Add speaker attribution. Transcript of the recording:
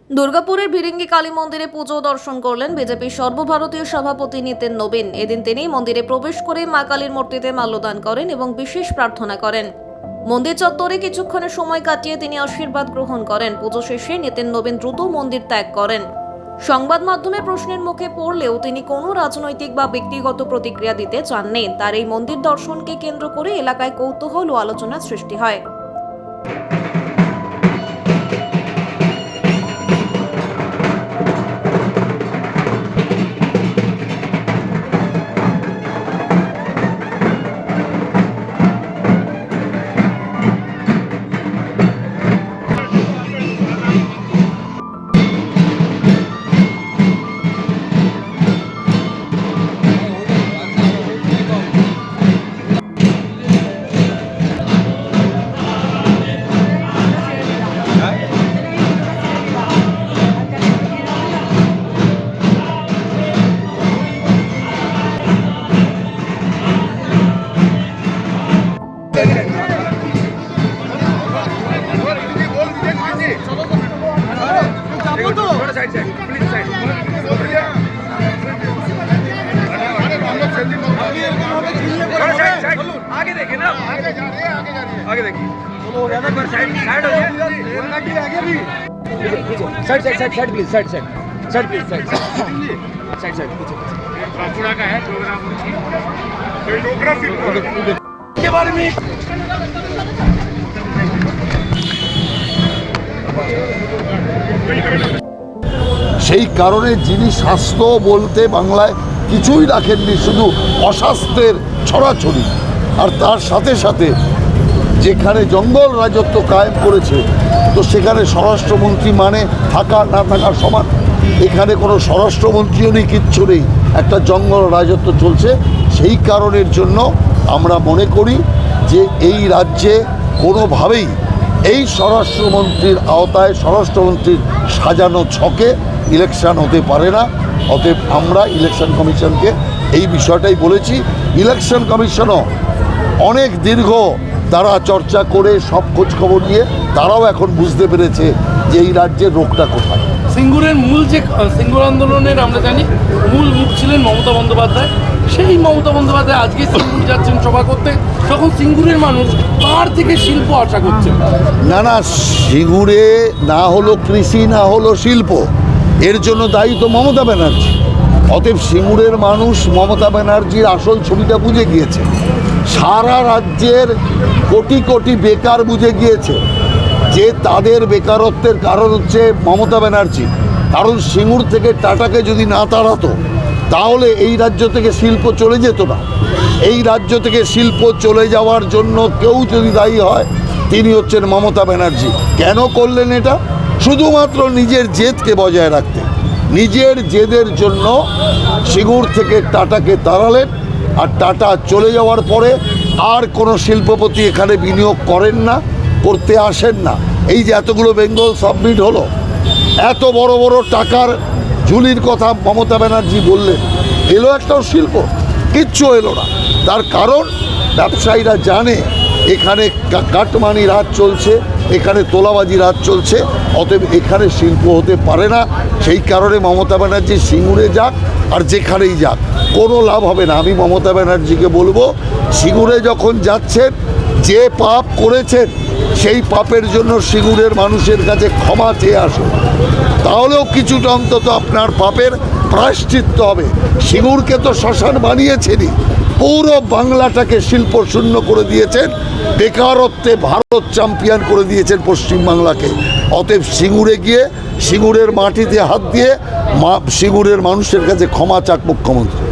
Speaker 1: দুর্গাপুরের ভিরিঙ্গি কালী মন্দিরে পুজো দর্শন করলেন বিজেপির সর্বভারতীয় সভাপতি নিতেন নবীন। এদিন তিনি মন্দিরে প্রবেশ করে মা কালীর মূর্তিতে মাল্যদান করেন এবং বিশেষ প্রার্থনা করেন। মন্দির চত্বরে কিছুক্ষণের সময় কাটিয়ে তিনি আশীর্বাদ গ্রহণ করেন। পুজো শেষে নিতেন নবীন দ্রুত মন্দির ত্যাগ করেন। সংবাদ মাধ্যমে প্রশ্নের মুখে পড়লেও তিনি কোনো রাজনৈতিক বা ব্যক্তিগত প্রতিক্রিয়া দিতে চাননি। তার এই মন্দির দর্শনকে কেন্দ্র করে এলাকায় কৌতূহল ও আলোচনা সৃষ্টি হয়।
Speaker 2: आगे देखिए ना, आगे देखिए। साइड हो जाए, आगे भी। Side please, side please, side. Tripura का है प्रोग्राम के बारे में।
Speaker 3: সেই কারণে যিনি স্বাস্থ্য বলতে বাংলায় কিছুই রাখেননি, শুধু অস্বাস্থ্যের ছড়াছড়ি। আর তার সাথে সাথে যেখানে জঙ্গল রাজত্ব কায়েম করেছে, তো সেখানে স্বরাষ্ট্রমন্ত্রী মানে থাকা না থাকার সমান। এখানে কোনো স্বরাষ্ট্রমন্ত্রীও নেই, কিচ্ছু নেই, একটা জঙ্গল রাজত্ব চলছে। সেই কারণের জন্য আমরা মনে করি যে এই রাজ্যে কোনোভাবেই এই স্বরাষ্ট্রমন্ত্রীর আওতায়, স্বরাষ্ট্রমন্ত্রীর সাজানো ছকে ইলেকশন হতে পারে না। অতএব আমরা ইলেকশন কমিশনকে এই বিষয়টাই বলেছি। ইলেকশন কমিশনও অনেক দীর্ঘ তারা চর্চা করে সব খোঁজখবর নিয়ে তারাও এখন বুঝতে পেরেছে যে এই রাজ্যের রোগটা কোথায়।
Speaker 4: সিঙ্গুরের মূল যে সিঙ্গুর আন্দোলনের আমরা জানি মূল মুখ ছিলেন মমতা বন্দ্যোপাধ্যায়। সেই মমতা বন্দ্যোপাধ্যায় আজকে সিঙ্গুর যাচ্ছেন সভা করতে, তখন সিঙ্গুরের মানুষ তার থেকে শিল্প আশা করছেন।
Speaker 3: না, সিঙ্গুরে না হলো কৃষি, না হলো শিল্প, এর জন্য দায়ী তো মমতা ব্যানার্জি। অতএব সিঙ্গুরের মানুষ মমতা ব্যানার্জির আসল ছবিটা বুঝে গিয়েছে। সারা রাজ্যের কোটি কোটি বেকার বুঝে গিয়েছে যে তাদের বেকারত্বের কারণ হচ্ছে মমতা ব্যানার্জি। কারণ সিঙ্গুর থেকে টাটাকে যদি না তাড়াতো তাহলে এই রাজ্য থেকে শিল্প চলে যেত না। এই রাজ্য থেকে শিল্প চলে যাওয়ার জন্য কেউ যদি দায়ী হয় তিনি হচ্ছেন মমতা ব্যানার্জি। কেন করলেন এটা? শুধুমাত্র নিজের জেদকে বজায় রাখতে। নিজের জেদের জন্য সিঙ্গুর থেকে টাটাকে তাড়ালেন, আর টাটা চলে যাওয়ার পরে আর কোনো শিল্পপতি এখানে বিনিয়োগ করেন না, করতে আসেন না। এই যে এতগুলো বেঙ্গল সাবমিট হলো, এত বড় বড় টাকার ঝুলির কথা মমতা ব্যানার্জি বললেন, এলো একটাও শিল্প? কিচ্ছু এলো না। তার কারণ ব্যবসায়ীরা জানে এখানে কাটমানি রাজ চলছে, এখানে তোলাবাজি রাজ চলছে, অতএব এখানে শিল্প হতে পারে না। সেই কারণে মমতা ব্যানার্জি সিঙ্গুরে যাক আর যেখানেই যাক কোনো লাভ হবে না। আমি মমতা ব্যানার্জিকে বলবো, সিঙ্গুরে যখন যাচ্ছেন যে পাপ করেছেন সেই পাপের জন্য সিঙ্গুরের মানুষের কাছে ক্ষমা চেয়ে আসুন, তাহলেও কিছুটা অন্তত আপনার পাপের প্রায়শ্চিত্ত হবে। সিঙ্গুরকে তো শ্মশান বানিয়েছেনই, পুরো বাংলাটাকে শিল্প শূন্য করে দিয়েছেন, বেকারত্বে ভারত চ্যাম্পিয়ন করে দিয়েছেন পশ্চিমবাংলাকে। অতএব সিঙ্গুরে গিয়ে সিঙ্গুরের মাটিতে হাত দিয়ে সিঙ্গুরের মানুষের কাছে ক্ষমা চাক মুখ্যমন্ত্রী।